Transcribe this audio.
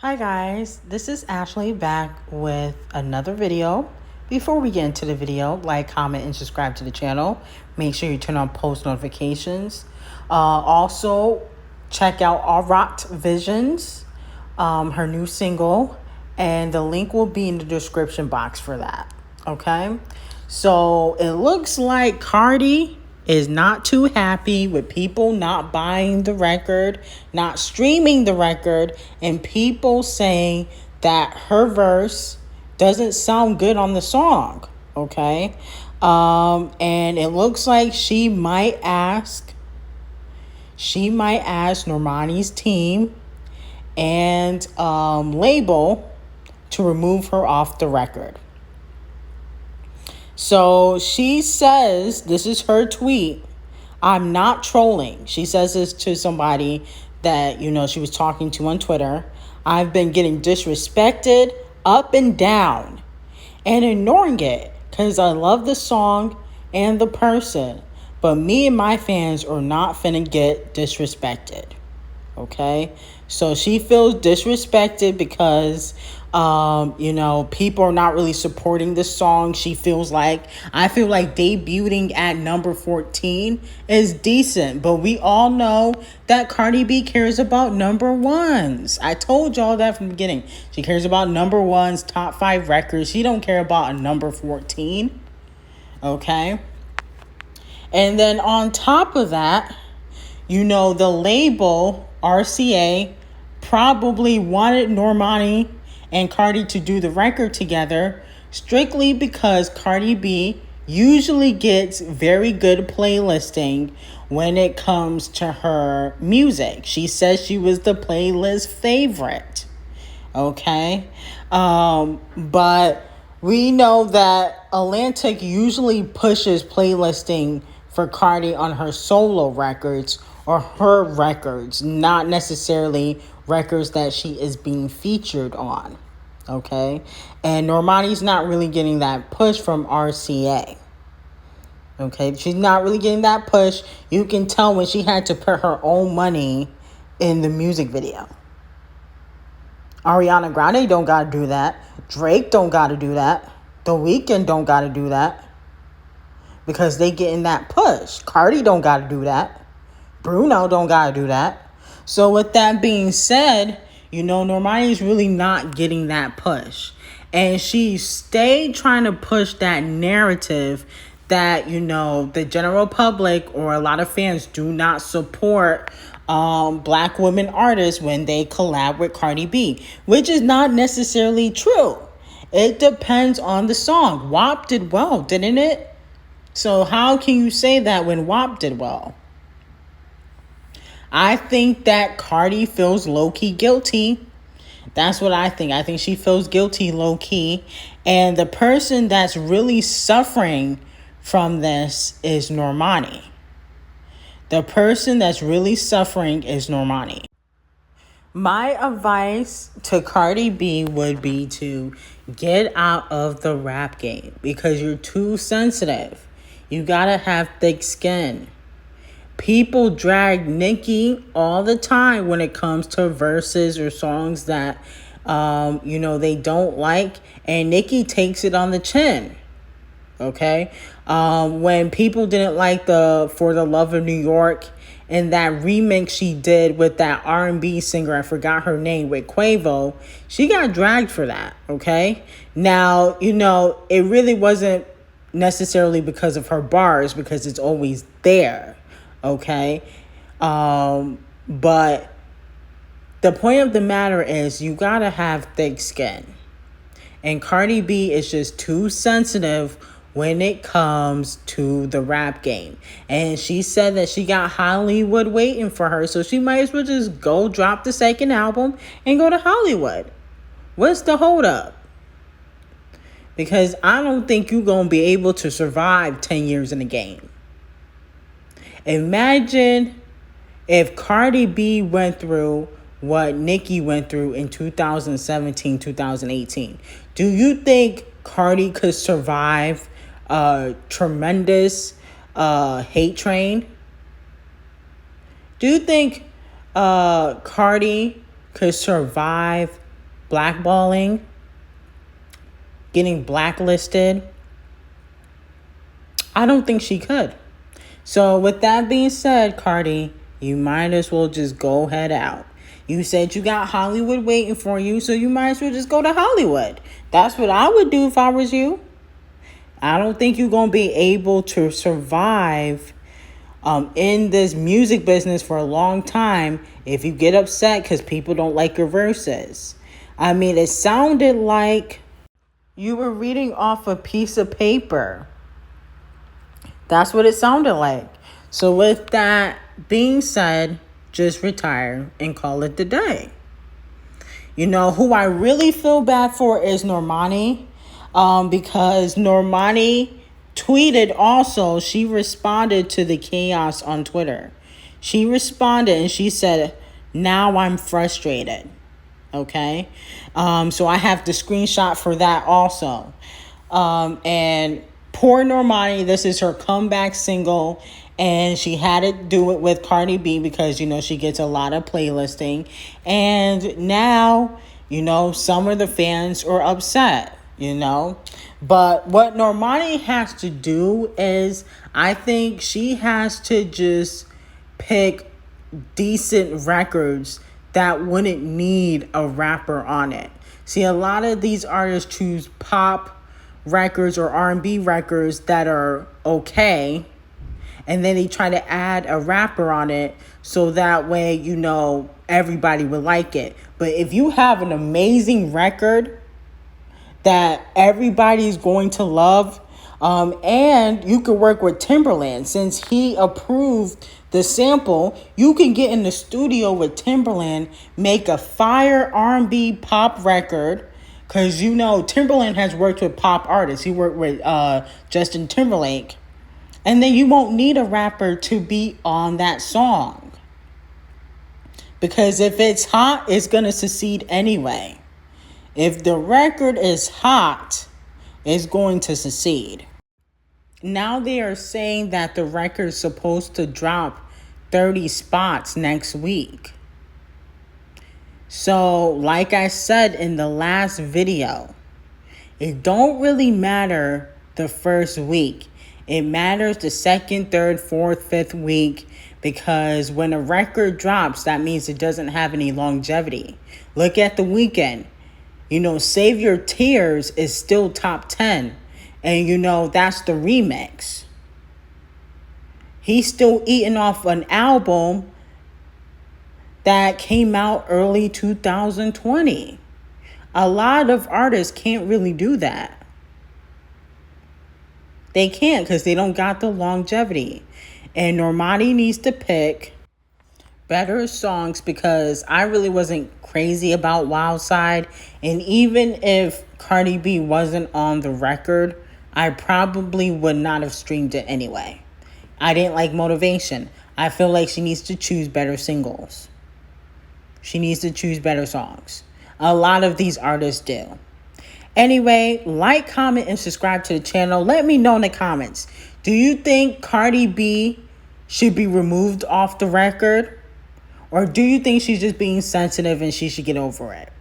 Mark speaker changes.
Speaker 1: Hi guys, this is Ashley back with another video. Before we get into the video, like, comment, and subscribe to the channel. Make sure you turn on post notifications. Also, check out All Rocked Visions, her new single, and the link will be in the description box for that. Okay, so it looks like Cardi is not too happy with people not buying the record, not streaming the record, and people saying that her verse doesn't sound good on the song. Okay, and it looks like she might ask Normani's team and label to remove her off the record. So she says, this is her tweet, "I'm not trolling." She says this to somebody that, she was talking to on Twitter. "I've been getting disrespected up and down and ignoring it because I love the song and the person. But me and my fans are not finna get disrespected." Okay, so she feels disrespected because people are not really supporting this song. I feel like debuting at number 14 is decent, but we all know that Cardi B cares about number ones. I told y'all that from the beginning. She cares about number ones, top 5 records. She don't care about a number 14. Okay, and then on top of that, the label RCA probably wanted Normani and Cardi to do the record together strictly because Cardi B usually gets very good playlisting when it comes to her music. She says she was the playlist favorite. Okay? But we know that Atlantic usually pushes playlisting for Cardi on her solo records or her records, not necessarily records that she is being featured on. Okay? And Normani's not really getting that push from RCA. Okay? She's not really getting that push. You can tell when she had to put her own money in the music video. Ariana Grande don't gotta do that. Drake don't gotta do that. The Weeknd don't gotta do that. Because they getting that push. Cardi don't gotta do that. Bruno don't gotta do that. So with that being said, Normani's really not getting that push. And she stayed trying to push that narrative that, the general public or a lot of fans do not support black women artists when they collab with Cardi B, which is not necessarily true. It depends on the song. WAP did well, didn't it? So how can you say that when WAP did well? I think that Cardi feels low-key guilty. That's what I think. I think she feels guilty low-key. And the person that's really suffering from this is Normani. The person that's really suffering is Normani. My advice to Cardi B would be to get out of the rap game because you're too sensitive. You gotta have thick skin. People drag Nicki all the time when it comes to verses or songs that, they don't like. And Nicki takes it on the chin. Okay? When people didn't like the For the Love of New York and that remix she did with that R&B singer, I forgot her name, with Quavo, she got dragged for that. Okay? Now, it really wasn't necessarily because of her bars because it's always there. Okay, but the point of the matter is you gotta have thick skin. And Cardi B is just too sensitive when it comes to the rap game. And she said that she got Hollywood waiting for her, so she might as well just go drop the second album and go to Hollywood. What's the holdup? Because I don't think you're gonna be able to survive 10 years in the game. Imagine if Cardi B went through what Nicki went through in 2017, 2018. Do you think Cardi could survive a tremendous hate train? Do you think Cardi could survive blackballing, getting blacklisted. I don't think she could. So with that being said, Cardi, you might as well just go head out. You said you got Hollywood waiting for you, so you might as well just go to Hollywood. That's what I would do if I was you. I don't think you're going to be able to survive in this music business for a long time if you get upset because people don't like your verses. I mean, it sounded like you were reading off a piece of paper. That's what it sounded like. So with that being said, just retire and call it the day. You know, who I really feel bad for is Normani. Because Normani tweeted also, she responded to the chaos on Twitter. She responded and she said, now I'm frustrated. Okay. So I have the screenshot for that also. And poor Normani, this is her comeback single, and she had to do it with Cardi B because, you know, she gets a lot of playlisting. And now, you know, some of the fans are upset, you know. But what Normani has to do is, I think she has to just pick decent records that wouldn't need a rapper on it. See, a lot of these artists choose pop records or R&B records that are okay, and then they try to add a rapper on it so that way, you know, everybody will like it. But if you have an amazing record that everybody's going to love, and you could work with Timberland since he approved the sample, you can get in the studio with Timberland, make a fire R&B pop record. Because, you know, Timberland has worked with pop artists. He worked with Justin Timberlake. And then you won't need a rapper to be on that song. Because if it's hot, it's going to succeed anyway. If the record is hot, it's going to succeed. Now they are saying that the record is supposed to drop 30 spots next week. So, like I said in the last video, it don't really matter the first week. It matters the second, third, fourth, fifth week, because when a record drops, that means it doesn't have any longevity. Look at The Weeknd. You know, Save Your Tears is still top 10. And, you know, that's the remix. He's still eating off an album that came out early 2020. A lot of artists can't really do that. They can't because they don't got the longevity. And Normani needs to pick better songs, because I really wasn't crazy about Wild Side. And even if Cardi B wasn't on the record, I probably would not have streamed it anyway. I didn't like Motivation. I feel like she needs to choose better singles. She needs to choose better songs. A lot of these artists do. Anyway, like, comment, and subscribe to the channel. Let me know in the comments. Do you think Cardi B should be removed off the record? Or do you think she's just being sensitive and she should get over it?